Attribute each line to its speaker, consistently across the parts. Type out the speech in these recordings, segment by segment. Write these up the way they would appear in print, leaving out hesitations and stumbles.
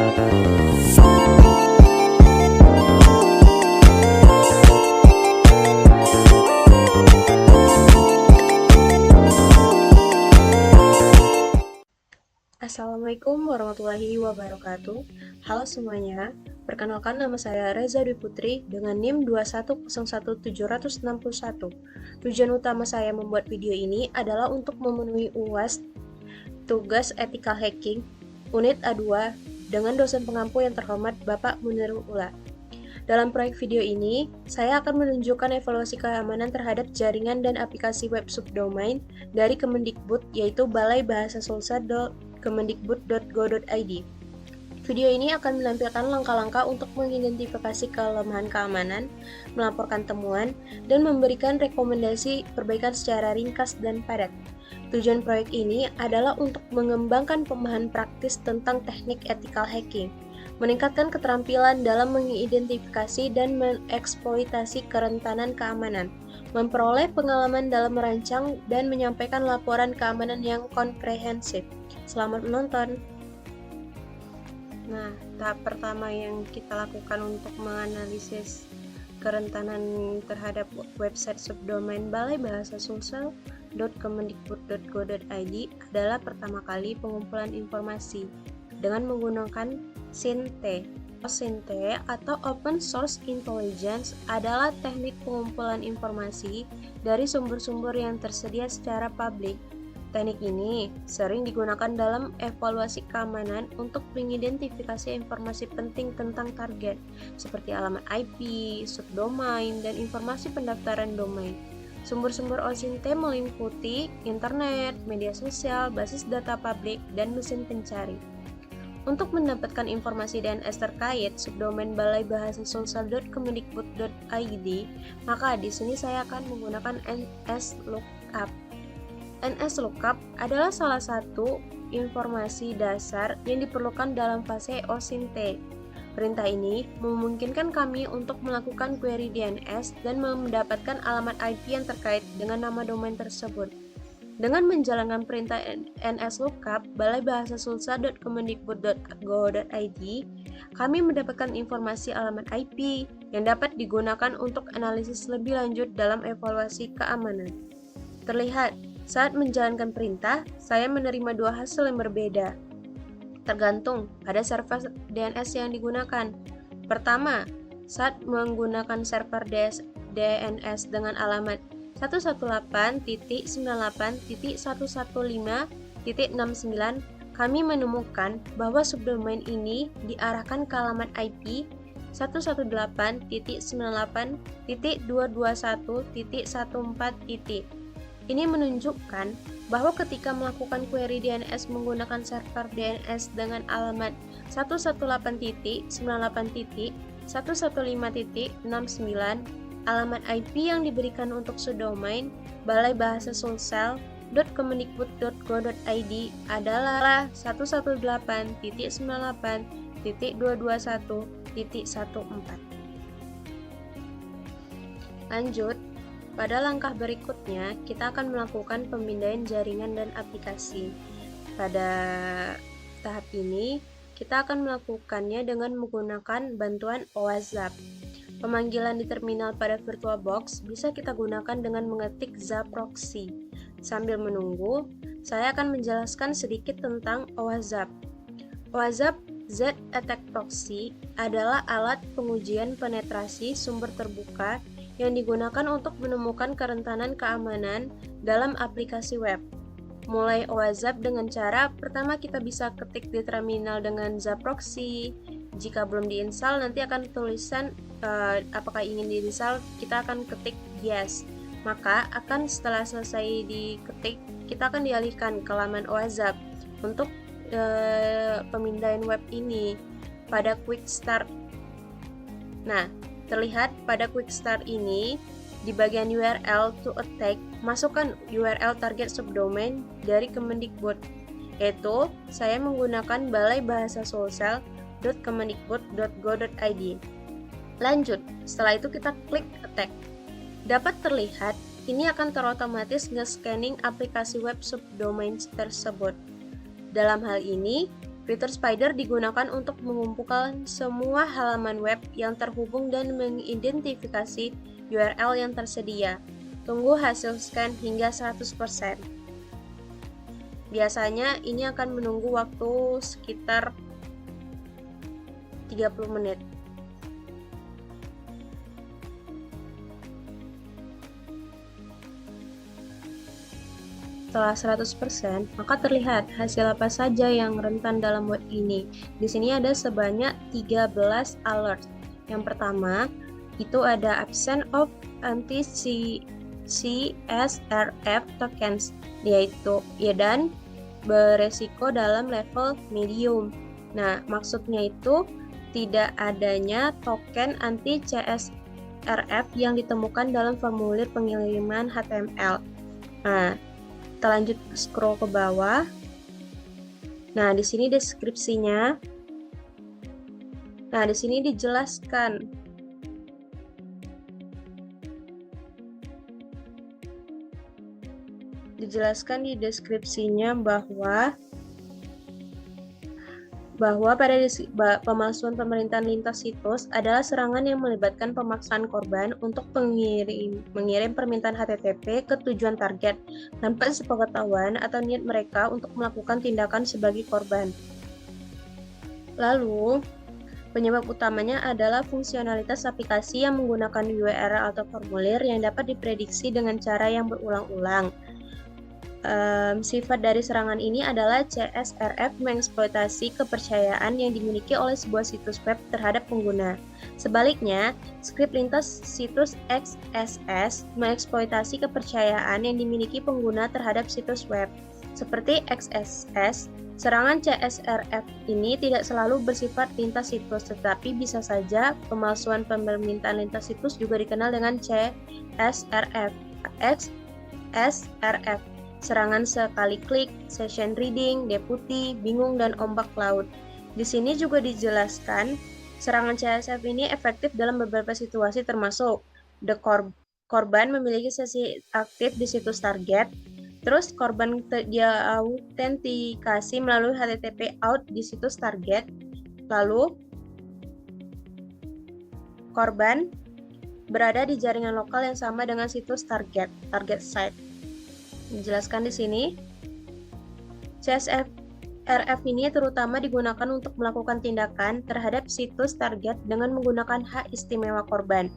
Speaker 1: Assalamualaikum warahmatullahi wabarakatuh. Halo semuanya, perkenalkan nama saya Reza Dwi Putri dengan NIM 2101761. Tujuan utama saya membuat video ini adalah untuk memenuhi UAS tugas ethical hacking unit A2 dengan dosen pengampu yang terhormat Bapak Munirul Ula. Dalam proyek video ini, saya akan menunjukkan evaluasi keamanan terhadap jaringan dan aplikasi web subdomain dari Kemendikbud, yaitu Balai Bahasa Sulsel.kemendikbud.go.id. Video ini akan menampilkan langkah-langkah untuk mengidentifikasi kelemahan keamanan, melaporkan temuan, dan memberikan rekomendasi perbaikan secara ringkas dan padat. Tujuan proyek ini adalah untuk mengembangkan pemahaman praktis tentang teknik ethical hacking, meningkatkan keterampilan dalam mengidentifikasi dan mengeksploitasi kerentanan keamanan, memperoleh pengalaman dalam merancang dan menyampaikan laporan keamanan yang komprehensif. Selamat menonton! Nah, tahap pertama yang kita lakukan untuk menganalisis kerentanan terhadap website subdomain Balai Bahasa Sulsel.kemendikbud.go.id adalah pertama kali pengumpulan informasi dengan menggunakan SINT. SINT atau Open Source Intelligence adalah teknik pengumpulan informasi dari sumber-sumber yang tersedia secara publik. Teknik ini sering digunakan dalam evaluasi keamanan untuk mengidentifikasi informasi penting tentang target, seperti alamat IP, subdomain, dan informasi pendaftaran domain. Sumber-sumber OSINT meliputi internet, media sosial, basis data publik, dan mesin pencari. Untuk mendapatkan informasi DNS terkait subdomain Balai Bahasa Sulsel.kemendikbud.id, maka di sini saya akan menggunakan NSLookup. NSLookup adalah salah satu informasi dasar yang diperlukan dalam fase OSINT. Perintah ini memungkinkan kami untuk melakukan query DNS dan mendapatkan alamat IP yang terkait dengan nama domain tersebut. Dengan menjalankan perintah NSLookup, Balai Bahasa Sulsel.kemendikbud.go.id, kami mendapatkan informasi alamat IP yang dapat digunakan untuk analisis lebih lanjut dalam evaluasi keamanan. Terlihat, saat menjalankan perintah, saya menerima dua hasil yang berbeda, tergantung pada server DNS yang digunakan. Pertama, saat menggunakan server DNS dengan alamat 118.98.115.69, kami menemukan bahwa subdomain ini diarahkan ke alamat IP 118.98.221.14. Ini menunjukkan bahwa ketika melakukan query DNS menggunakan server DNS dengan alamat 118.98.115.69, alamat IP yang diberikan untuk subdomain Balai Bahasa Sulsel.kemendikbud.go.id adalah 118.98.221.14. Lanjut, pada langkah berikutnya, kita akan melakukan pemindaian jaringan dan aplikasi. Pada tahap ini, kita akan melakukannya dengan menggunakan bantuan OWASP. Pemanggilan di terminal pada VirtualBox bisa kita gunakan dengan mengetik zaproxy. Sambil menunggu, saya akan menjelaskan sedikit tentang OWASP. OWASP Z-Attack Proxy adalah alat pengujian penetrasi sumber terbuka yang digunakan untuk menemukan kerentanan keamanan dalam aplikasi web. Mulai OWASP dengan cara pertama kita bisa ketik di terminal dengan zaproxy. Jika belum diinstal, nanti akan tulisan apakah ingin diinstal, kita akan ketik yes. Maka setelah selesai diketik, kita akan dialihkan ke laman OWASP untuk pemindaian web ini pada quick start. Nah, terlihat pada quick start ini, di bagian URL to attack, masukkan URL target subdomain dari Kemendikbud, yaitu saya menggunakan Balai Bahasa Sulsel.kemendikbud.go.id. Lanjut, setelah itu kita klik attack. Dapat terlihat, ini akan terotomatis nge-scanning aplikasi web subdomain tersebut. Dalam hal ini, Fitur Spider digunakan untuk mengumpulkan semua halaman web yang terhubung dan mengidentifikasi URL yang tersedia. Tunggu hasil scan hingga 100%. Biasanya ini akan menunggu waktu sekitar 30 menit. Setelah 100%, maka terlihat hasil apa saja yang rentan dalam web ini. Di sini ada sebanyak 13 alert. Yang pertama, itu ada absence of anti-CSRF tokens, yaitu dan beresiko dalam level medium. Nah, maksudnya itu tidak adanya token anti-CSRF yang ditemukan dalam formulir pengiriman HTML. Nah, kita lanjut scroll ke bawah. Nah, di sini deskripsinya. Nah, di sini dijelaskan di deskripsinya bahwa pada pemalsuan pemerintahan lintas situs adalah serangan yang melibatkan pemaksaan korban untuk mengirim permintaan HTTP ke tujuan target tanpa sepengetahuan atau niat mereka untuk melakukan tindakan sebagai korban. Lalu, penyebab utamanya adalah fungsionalitas aplikasi yang menggunakan URL atau formulir yang dapat diprediksi dengan cara yang berulang-ulang. Sifat dari serangan ini adalah CSRF mengeksploitasi kepercayaan yang dimiliki oleh sebuah situs web terhadap pengguna. Sebaliknya, skrip lintas situs XSS mengeksploitasi kepercayaan yang dimiliki pengguna terhadap situs web. Seperti XSS, serangan CSRF ini tidak selalu bersifat lintas situs, tetapi bisa saja pemalsuan permintaan lintas situs juga dikenal dengan CSRF. XSRF, serangan sekali klik, session reading, deputy, bingung, dan ombak laut. Di sini juga dijelaskan, serangan CSRF ini efektif dalam beberapa situasi termasuk korban memiliki sesi aktif di situs target, terus korban diautentikasi melalui HTTP out di situs target, lalu korban berada di jaringan lokal yang sama dengan situs target site. Dijelaskan di sini, CSRF ini terutama digunakan untuk melakukan tindakan terhadap situs target dengan menggunakan hak istimewa korban.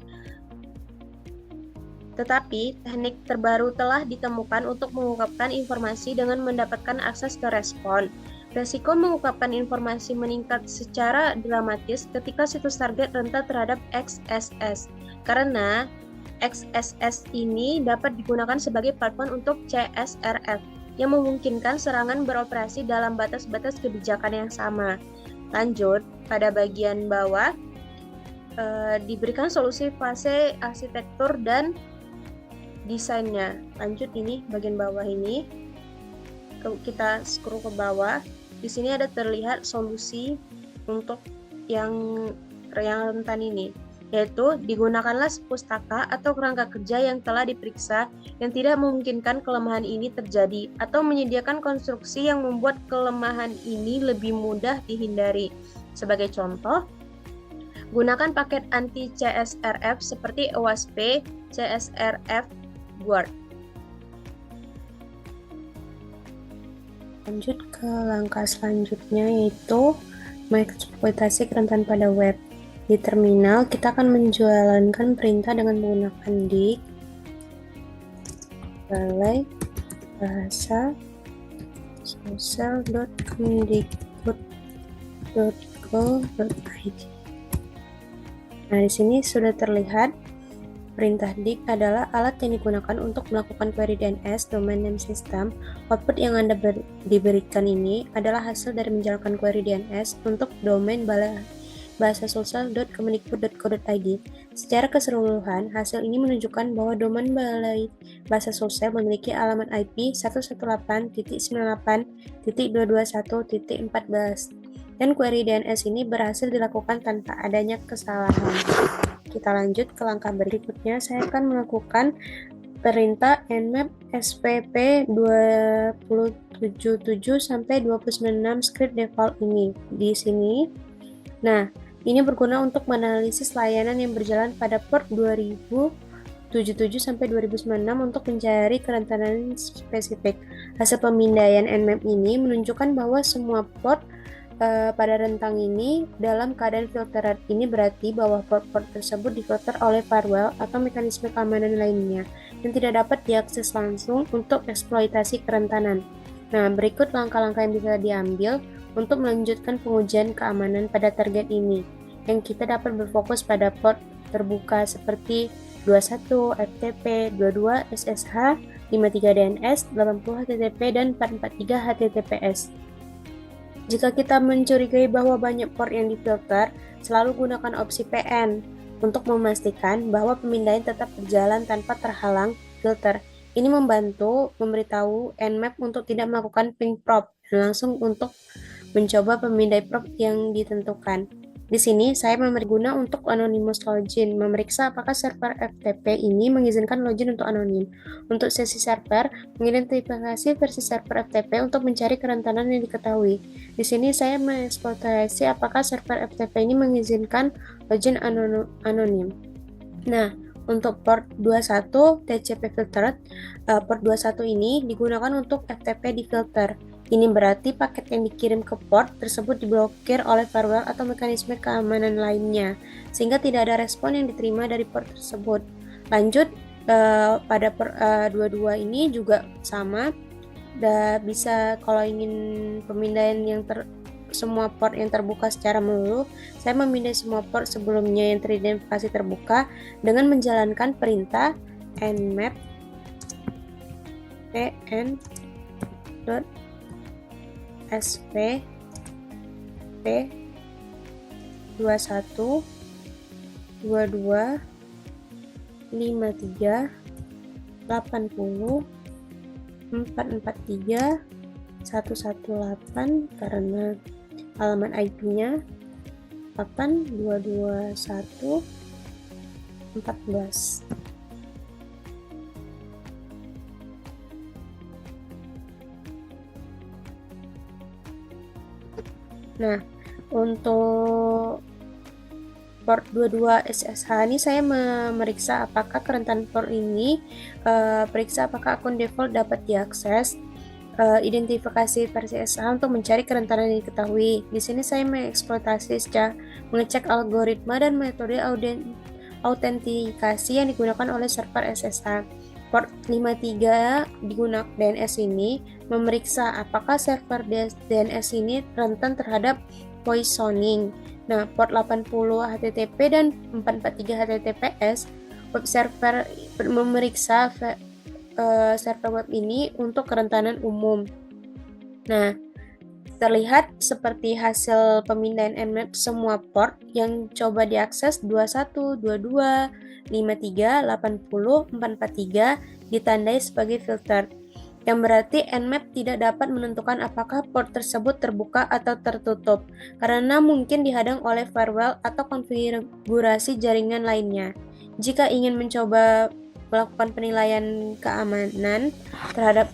Speaker 1: Tetapi, teknik terbaru telah ditemukan untuk mengungkapkan informasi dengan mendapatkan akses ke respon. Resiko mengungkapkan informasi meningkat secara dramatis ketika situs target rentan terhadap XSS, karena XSS ini dapat digunakan sebagai platform untuk CSRF yang memungkinkan serangan beroperasi dalam batas-batas kebijakan yang sama. Lanjut, pada bagian bawah diberikan solusi fase arsitektur dan desainnya. Lanjut, ini bagian bawah ini kita scroll ke bawah. Di sini ada terlihat solusi untuk yang rentan ini, yaitu digunakanlah pustaka atau kerangka kerja yang telah diperiksa yang tidak memungkinkan kelemahan ini terjadi, atau menyediakan konstruksi yang membuat kelemahan ini lebih mudah dihindari. Sebagai contoh, gunakan paket anti-CSRF seperti OWASP CSRF Guard. Lanjut ke langkah selanjutnya, yaitu mengeksploitasi kerentanan pada web. Di terminal, kita akan menjalankan perintah dengan menggunakan dik balai bahasa sosial.kemdikbud.go.id. Nah, di sini sudah terlihat perintah dik adalah alat yang digunakan untuk melakukan query DNS domain name system. Output yang Anda diberikan ini adalah hasil dari menjalankan query DNS untuk domain balai bahasa sosial.kemdikbud.go.id. Secara keseluruhan, hasil ini menunjukkan bahwa domain balai bahasa sosial memiliki alamat IP 118.98.221.14 dan query DNS ini berhasil dilakukan tanpa adanya kesalahan. Kita lanjut ke langkah berikutnya. Saya akan melakukan perintah Nmap SPP 277 sampai 296 script default ini di sini. Nah, ini berguna untuk menganalisis layanan yang berjalan pada port 2077 sampai 2096 untuk mencari kerentanan spesifik. Hasil pemindaian Nmap ini menunjukkan bahwa semua port pada rentang ini dalam keadaan filtered. Ini berarti bahwa port-port tersebut difilter oleh firewall atau mekanisme keamanan lainnya dan tidak dapat diakses langsung untuk eksploitasi kerentanan. Nah, berikut langkah-langkah yang bisa diambil untuk melanjutkan pengujian keamanan pada target ini, yang kita dapat berfokus pada port terbuka seperti 21 FTP, 22 SSH, 53 DNS, 80 HTTP, dan 443 HTTPS. Jika kita mencurigai bahwa banyak port yang difilter, selalu gunakan opsi PN untuk memastikan bahwa pemindaian tetap berjalan tanpa terhalang filter. Ini membantu memberitahu Nmap untuk tidak melakukan ping probe dan langsung untuk mencoba pemindai probe yang ditentukan. Di sini saya memberi guna untuk anonymous login, memeriksa apakah server FTP ini mengizinkan login untuk anonim. Untuk sesi server, mengidentifikasi versi server FTP untuk mencari kerentanan yang diketahui. Di sini saya mengeksploitasi apakah server FTP ini mengizinkan login anonim. Nah, untuk port 21 TCP filtered, port 21 ini digunakan untuk FTP di filter. Ini berarti paket yang dikirim ke port tersebut diblokir oleh firewall atau mekanisme keamanan lainnya, sehingga tidak ada respon yang diterima dari port tersebut. Lanjut, pada port 22 ini juga sama, bisa kalau ingin pemindaian yang semua port yang terbuka secara melulu, saya memindai semua port sebelumnya yang teridentifikasi terbuka dengan menjalankan perintah nmap pn.svp 21 22 53 80 443 118 karena alamat IP-nya 8221 14. Nah, untuk port 22 SSH ini saya memeriksa apakah kerentanan port ini, periksa apakah akun default dapat diakses, identifikasi versi SSH untuk mencari kerentanan yang diketahui. Di sini saya mengeksploitasi mengecek algoritma dan metode autentikasi yang digunakan oleh server SSH. Port 53 digunakan DNS ini memeriksa apakah server DNS ini rentan terhadap poisoning. Nah, port 80 HTTP dan 443 HTTPS, web server memeriksa server web ini untuk kerentanan umum. Nah, terlihat seperti hasil pemindaian Nmap semua port yang coba diakses 21, 22, 53, 80, 443 ditandai sebagai filter, yang berarti Nmap tidak dapat menentukan apakah port tersebut terbuka atau tertutup karena mungkin dihadang oleh firewall atau konfigurasi jaringan lainnya. Jika ingin mencoba melakukan penilaian keamanan terhadap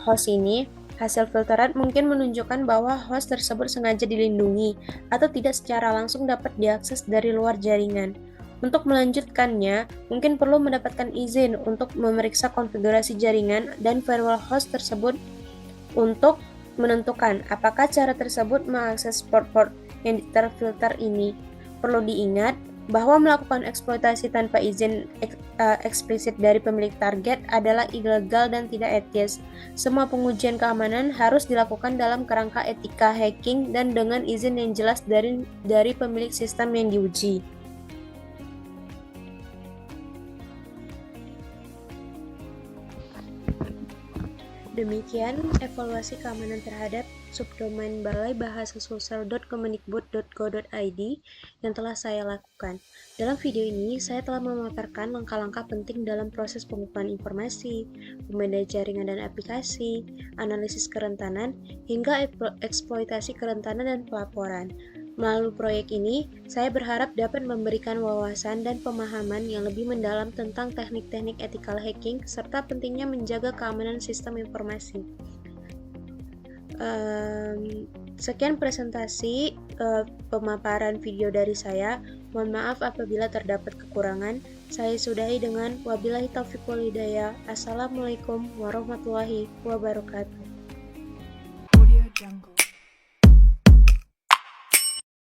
Speaker 1: host ini, hasil filteran mungkin menunjukkan bahwa host tersebut sengaja dilindungi atau tidak secara langsung dapat diakses dari luar jaringan. Untuk melanjutkannya, mungkin perlu mendapatkan izin untuk memeriksa konfigurasi jaringan dan firewall host tersebut untuk menentukan apakah cara tersebut mengakses port-port yang terfilter ini. Perlu diingat bahwa melakukan eksploitasi tanpa izin eksplisit dari pemilik target adalah ilegal dan tidak etis. Semua pengujian keamanan harus dilakukan dalam kerangka etika hacking dan dengan izin yang jelas dari pemilik sistem yang diuji. Demikian evaluasi keamanan terhadap subdomain balaibahasasosial.kemendikbud.go.id yang telah saya lakukan. Dalam video ini, saya telah memaparkan langkah-langkah penting dalam proses pengukuhan informasi, pemindaian jaringan dan aplikasi, analisis kerentanan, hingga eksploitasi kerentanan dan pelaporan. Melalui proyek ini, saya berharap dapat memberikan wawasan dan pemahaman yang lebih mendalam tentang teknik-teknik ethical hacking serta pentingnya menjaga keamanan sistem informasi. Sekian presentasi pemaparan video dari saya. Mohon maaf apabila terdapat kekurangan. Saya sudahi dengan wabillahi taufiq wal hidayah. Assalamualaikum warahmatullahi wabarakatuh.